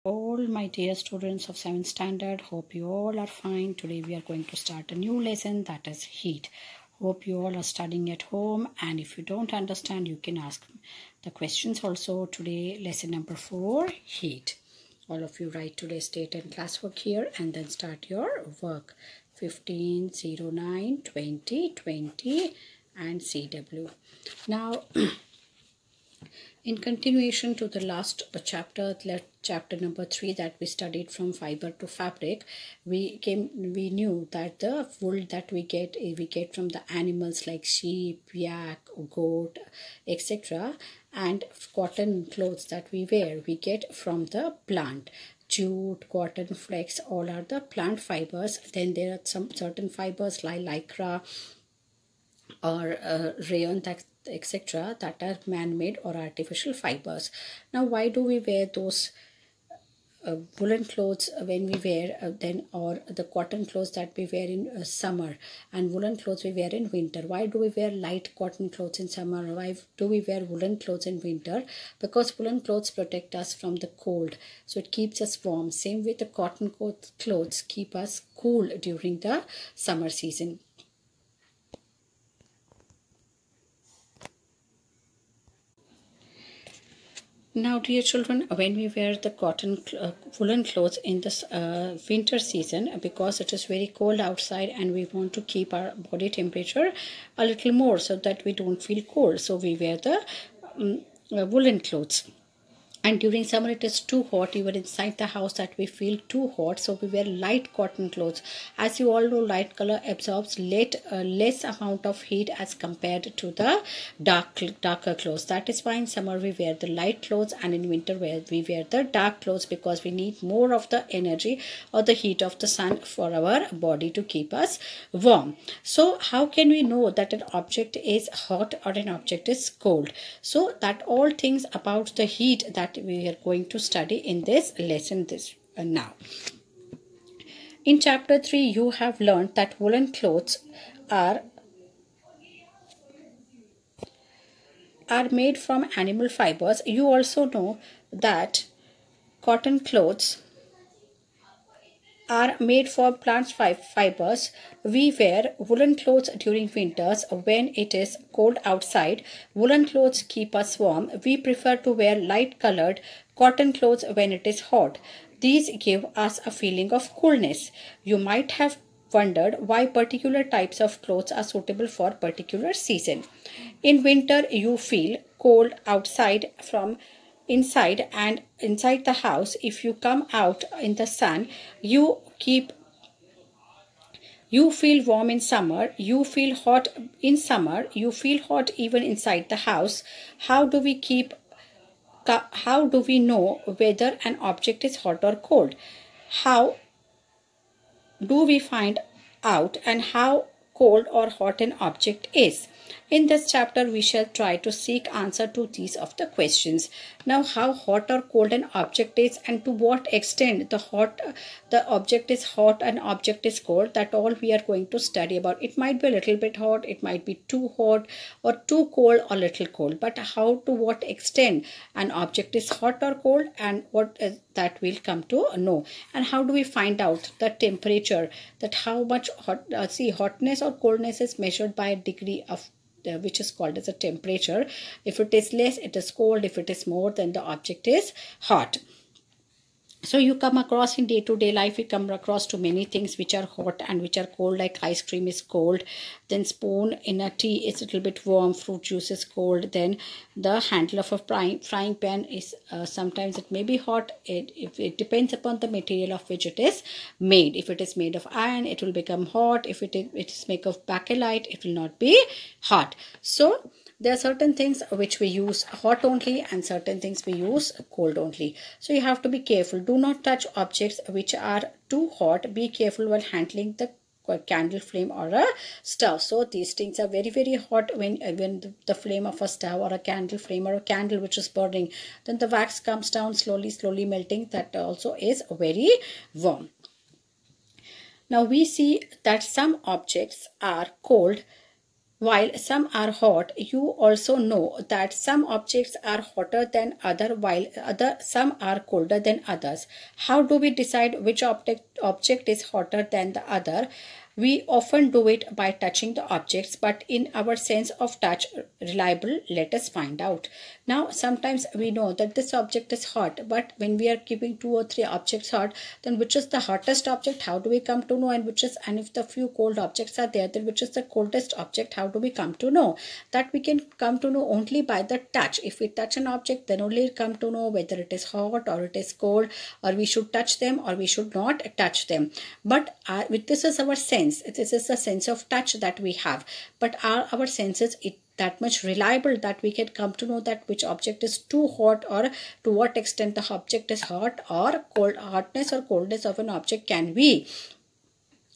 All my dear students of 7th standard, hope you all are fine. Today we are going to start a new lesson, that is heat. Hope you all are studying at home, and if you don't understand you can ask the questions also. Today lesson number 4, heat. All of you write today's date and classwork here and then start your work. 15/09/2020 and CW. Now in continuation to the last chapter number 3 that we studied from fiber to fabric, we knew that the wool that we get from the animals like sheep, yak, goat, etc., and cotton clothes that we wear we get from the plant. Jute, cotton, flax, all are the plant fibers. Then there are some certain fibers like lycra or rayon, etc., that are man-made or artificial fibers. Now why do we wear those woolen clothes when we wear or the cotton clothes that we wear in summer, and woolen clothes we wear in winter? Why do we wear light cotton clothes in summer? Why do we wear woolen clothes in winter? Because woolen clothes protect us from the cold, so it keeps us warm. Same with the cotton clothes keep us cool during the summer season. Now, dear children, when we wear the cotton woolen clothes in this winter season, because it is very cold outside and we want to keep our body temperature a little more so that we don't feel cold, so we wear the woolen clothes. And during summer it is too hot even inside the house that we feel too hot, so we wear light cotton clothes. As you all know, light color absorbs less amount of heat as compared to the darker clothes. That is why in summer we wear the light clothes, and in winter we wear the dark clothes, because we need more of the energy or the heat of the sun for our body to keep us warm. So how can we know that an object is hot or an object is cold? So that all things about the heat that we are going to study in this lesson now. In chapter 3 you have learned that woolen clothes are made from animal fibers. You also know that cotton clothes are made from plant fibers. We wear woolen clothes during winters when it is cold outside. Woolen clothes keep us warm. We prefer to wear light colored cotton clothes when it is hot. These give us a feeling of coolness. You might have wondered why particular types of clothes are suitable for particular season. In winter you feel cold outside from inside, and inside the house if you come out in the sun you feel warm. In summer you feel hot. In summer you feel hot even inside the house. How do we know whether an object is hot or cold? How do we find out and how cold or hot an object is? In this chapter we shall try to seek answer to these of the questions. Now, how hot or cold an object is, and to what extent the object is hot and object is cold, that all we are going to study about. It might be a little bit hot, it might be too hot, or too cold or little cold, but to what extent an object is hot or cold, and what that we'll come to know. And how do we find out the temperature, that how much hotness or coldness is measured by a degree of which is called as a temperature. If it is less it is cold, if it is more then the object is hot. So you come across in day-to-day life, you come across to many things which are hot and which are cold, like ice cream is cold, then spoon in a tea is a little bit warm, fruit juice is cold, then the handle of a frying pan is sometimes it may be hot. It depends upon the material of which it is made. If it is made of iron it will become hot. If it is made of bakelite it will not be hot. So there are certain things which we use hot only and certain things we use cold only. So you have to be careful. Do not touch objects which are too hot. Be careful while handling the candle flame or a stove. So these things are very, very hot when the flame of a stove or a candle flame or a candle which is burning. Then the wax comes down slowly melting. That also is very warm. Now we see that some objects are cold While some are hot, you also know that some objects are hotter than other, while some are colder than others. How do we decide which object is hotter than the other? We often do it by touching the objects, but in our sense of touch reliable, let us find out. Now, sometimes we know that this object is hot, but when we are keeping 2 or 3 objects hot, then which is the hottest object? How do we come to know? And if the few cold objects are there, then which is the coldest object? How do we come to know? That we can come to know only by the touch. If we touch an object, then only come to know whether it is hot or it is cold, or we should touch them or we should not touch them. But this is our sense. This is the sense of touch that we have. But are our senses that much reliable that we can come to know that which object is too hot, or to what extent the object is hot or cold? Hotness or coldness of an object, can we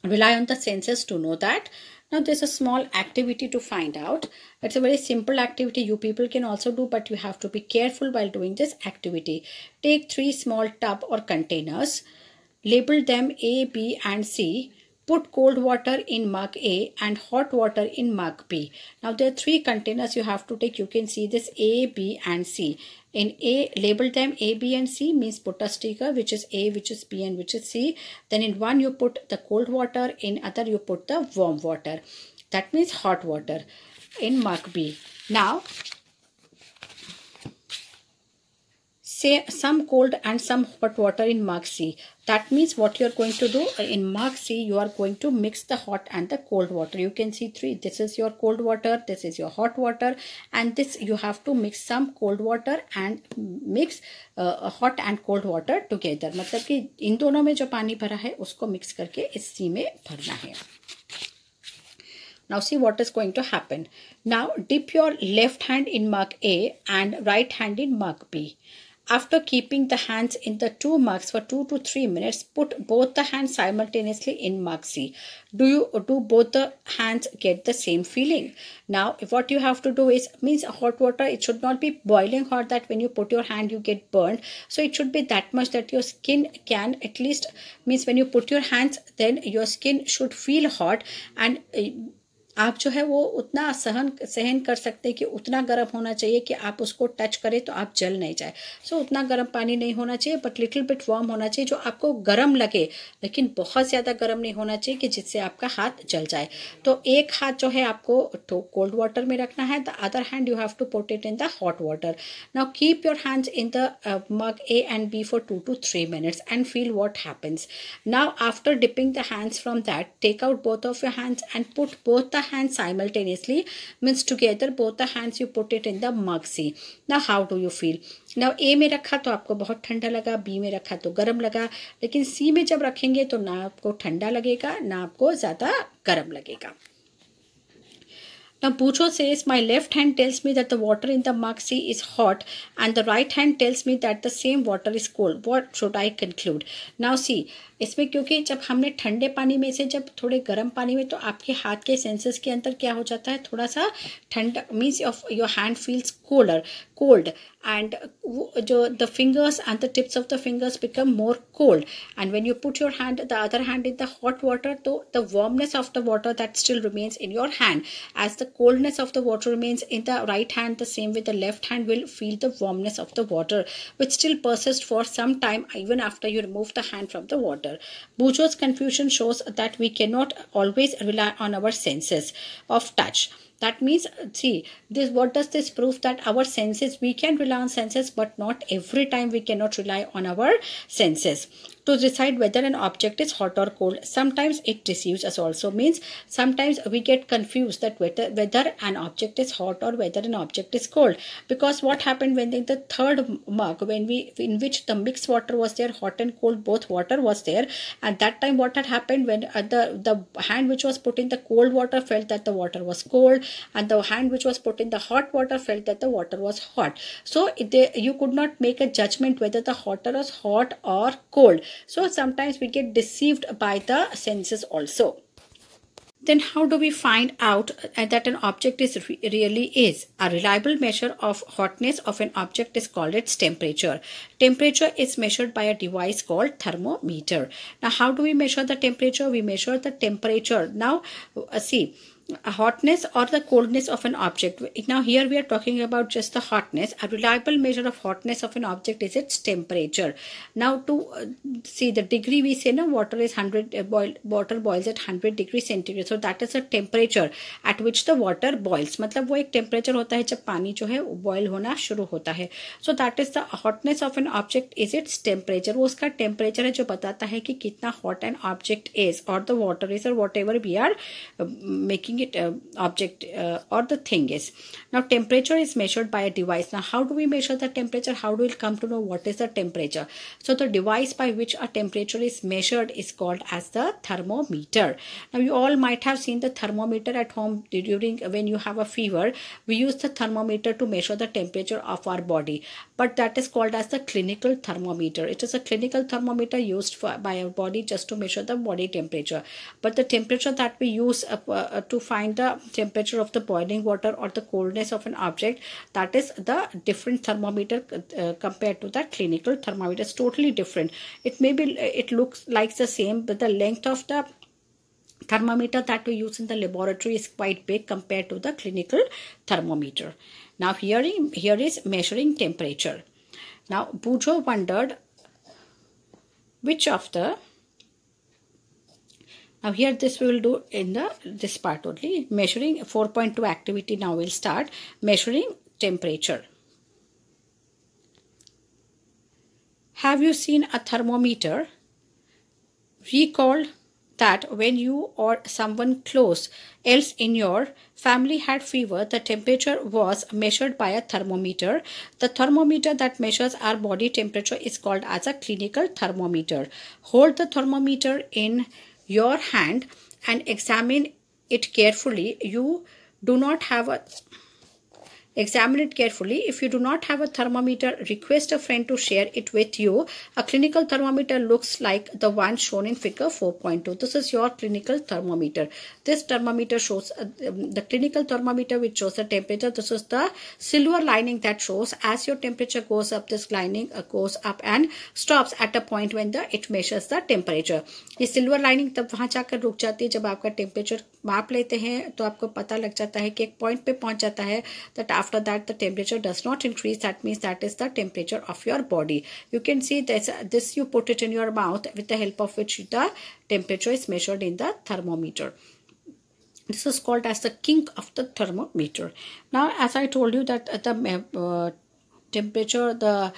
rely on the senses to know that? Now, there's a small activity to find out. It's a very simple activity you people can also do, but you have to be careful while doing this activity. Take 3 small tub or containers, label them A, B and C. Put cold water in mug A and hot water in mug B. Now, there are 3 containers you have to take. You can see this A, B and C. In A, label them A, B and C, means put a sticker which is A, which is B and which is C. Then in one you put the cold water, in other you put the warm water. That means hot water in mug B. Now, say some cold and some hot water in mug C. That means what you are going to do in mug C, you are going to mix the hot and the cold water. You can see 3. This is your cold water, this is your hot water, and this you have to mix some cold water and mix hot and cold water together. मतलब कि इन दोनों में जो पानी भरा है उसको mix करके इस C में भरना है. Now see what is going to happen. Now dip your left hand in mug A and right hand in mug B. After keeping the hands in the 2 mugs for 2 to 3 minutes, put both the hands simultaneously in mug C. Do both the hands get the same feeling? Now, what you have to do is, means hot water, it should not be boiling hot that when you put your hand you get burned. So it should be that much that your skin can at least, means when you put your hands, then your skin should feel hot, and आप जो है वो उतना सहन कर सकते हैं कि उतना गर्म होना चाहिए कि आप उसको टच करें तो आप जल नहीं जाए. सो उतना गर्म पानी नहीं होना चाहिए, बट लिटिल बिट वार्म होना चाहिए जो आपको गर्म लगे, लेकिन बहुत ज़्यादा गर्म नहीं होना चाहिए कि जिससे आपका हाथ जल जाए. तो एक हाथ जो है आपको कोल्ड वाटर में रखना है, the other hand you have to put it in the hot water. Now keep your hands in the mug A and B for 2 to 3 minutes and feel what happens. Now after dipping the hands from that, take out both of your hands and put both the hands simultaneously, means together both the hands you put it in the mug C. Now how do you feel? Now A में रखा तो आपको बहुत ठंडा लगा, B में रखा तो गर्म लगा, लेकिन C में जब रखेंगे तो ना आपको ठंडा लगेगा ना आपको ज़्यादा गर्म लगेगा. Now Bucho says, my left hand tells me that the water in the mug C is hot and the right hand tells me that the same water is cold. What should I conclude? Now see, इसमें क्योंकि जब हमने ठंडे पानी में से जब थोड़े गर्म पानी में, तो आपके हाथ के सेंसेस के अंदर क्या हो जाता है, थोड़ा सा ठंडा, means of your hand feels cold and जो the fingers and the tips of the fingers become more cold, and when you put your hand, the other hand in the hot water, so the warmness of the water that still remains in your hand, as the coldness of the water remains in the right hand, the same way the left hand will feel the warmness of the water, which still persists for some time even after you remove the hand from the water. Bujo's confusion shows that we cannot always rely on our senses of touch. That means, see, this, what does this prove? That our senses, we can rely on senses, but not every time we cannot rely on our senses to decide whether an object is hot or cold. Sometimes it deceives us also, means sometimes we get confused that whether an object is hot or whether an object is cold. Because what happened when in the third mug, in which the mixed water was there, hot and cold, both water was there, at that time what had happened, when the hand which was put in the cold water felt that the water was cold, and the hand which was put in the hot water felt that the water was hot. So you could not make a judgment whether the water was hot or cold. So sometimes we get deceived by the senses also. Then how do we find out that an object really is? A reliable measure of hotness of an object is called its temperature. Temperature is measured by a device called thermometer. Now how do we measure the temperature? We measure the temperature. Now see, hotness or the coldness of an object. Now here we are talking about just the hotness. A reliable measure of hotness of an object is its temperature. Now to see the degree, we say no, water is 100 water boils at 100 degrees centigrade. So that is a temperature at which the water boils. मतलब वो एक temperature होता है जब पानी जो है boil होना शुरू होता है. So that is the hotness of an object is its temperature. वो उसका temperature है जो बताता है कि कितना hot an object is or the water is or whatever we are making it object or the thing is. Now temperature is measured by a device. Now how do we measure the temperature? How do we come to know what is the temperature? So the device by which a temperature is measured is called as the thermometer. Now you all might have seen the thermometer at home during when you have a fever. We use the thermometer to measure the temperature of our body, but that is called as the clinical thermometer. It is a clinical thermometer used by our body just to measure the body temperature. But the temperature that we use to find the temperature of the boiling water or the coldness of an object, that is the different thermometer compared to the clinical thermometer. It's totally different. It may be, it looks like the same, but the length of the thermometer that we use in the laboratory is quite big compared to the clinical thermometer. Now here is measuring temperature. Now Bujo wondered which of the, now here this we will do in this part only. Measuring 4.2 activity now will start. Measuring temperature. Have you seen a thermometer? Recall that when you or someone close else in your family had fever, the temperature was measured by a thermometer. The thermometer that measures our body temperature is called as a clinical thermometer. Hold the thermometer in your hand and examine it carefully. Examine it carefully. If you do not have a thermometer, request a friend to share it with you. A clinical thermometer looks like the one shown in figure 4.2. This is your clinical thermometer. This thermometer shows the clinical thermometer which shows the temperature. This is the silver lining that shows as your temperature goes up, this lining goes up and stops at a point when it measures the temperature. ये silver lining तब वहाँ जाकर रुक जाती है जब आपका temperature माप लेते हैं तो आपको पता लग जाता है कि एक point पे पहुँच जाता है that after that the temperature does not increase. That means that is the temperature of your body. You can see this you put it in your mouth with the help of which the temperature is measured in the thermometer. This is called as the kink of the thermometer. Now as I told you that the temperature, the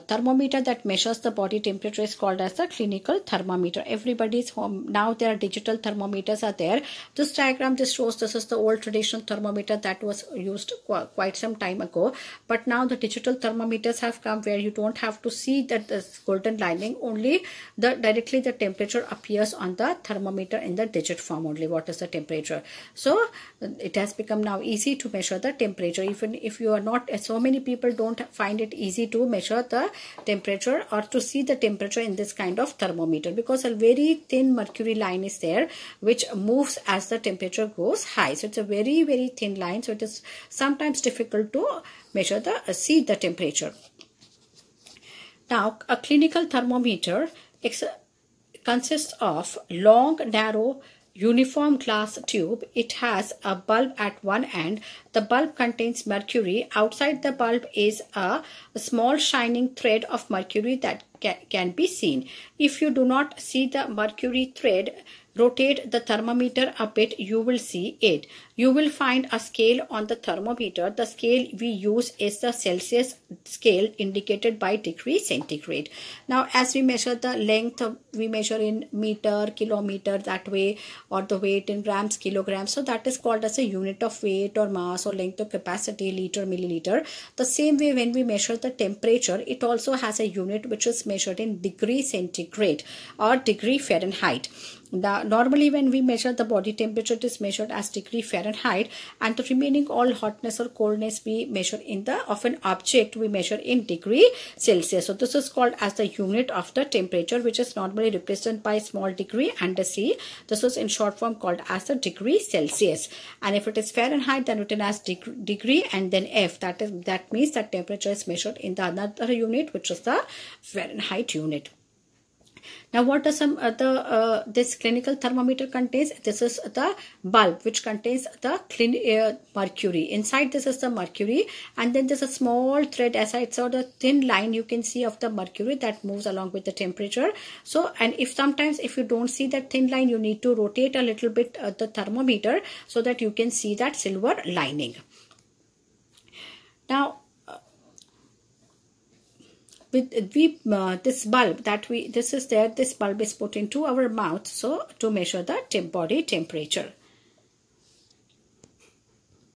thermometer that measures the body temperature is called as the clinical thermometer. Everybody's home now, there are digital thermometers are there. This diagram just shows this is the old traditional thermometer that was used quite some time ago, but now the digital thermometers have come where you don't have to see that this golden lining, only directly the temperature appears on the thermometer in the digit form only. What is the temperature? So it has become now easy to measure the temperature. Even if you are not, so many people don't find it easy to measure the temperature or to see the temperature in this kind of thermometer, because a very thin mercury line is there which moves as the temperature goes high. So it's a very, very thin line, so it is sometimes difficult to measure see the temperature. Now a clinical thermometer consists of long, narrow, uniform glass tube. It has a bulb at one end. The bulb contains mercury. Outside the bulb is a small shining thread of mercury that can be seen. If you do not see the mercury thread, rotate the thermometer a bit, you will see it. You will find a scale on the thermometer. The scale we use is the Celsius scale indicated by degree centigrade. Now as we measure the length, we measure in meter, kilometer, that way, or the weight in grams, kilograms. So that is called as a unit of weight or mass or length of capacity, liter, milliliter. The same way when we measure the temperature, it also has a unit which is measured in degree centigrade or degree Fahrenheit. Normally when we measure the body temperature, it is measured as degree Fahrenheit, and the remaining all hotness or coldness we measure in of an object we measure in degree Celsius. So this is called as the unit of the temperature, which is normally represented by small degree and a C. This is in short form called as the degree Celsius, and if it is Fahrenheit then written as degree and then F. That means that temperature is measured in the another unit which is the Fahrenheit unit. Now, what does this clinical thermometer contains? This is the bulb which contains the mercury. Inside this is the mercury, and then there's a small thread, as I saw the thin line you can see of the mercury that moves along with the temperature. So, and if sometimes if you don't see that thin line, you need to rotate a little bit the thermometer so that you can see that silver lining. Now, with this bulb this bulb is put into our mouth, so to measure the body temperature.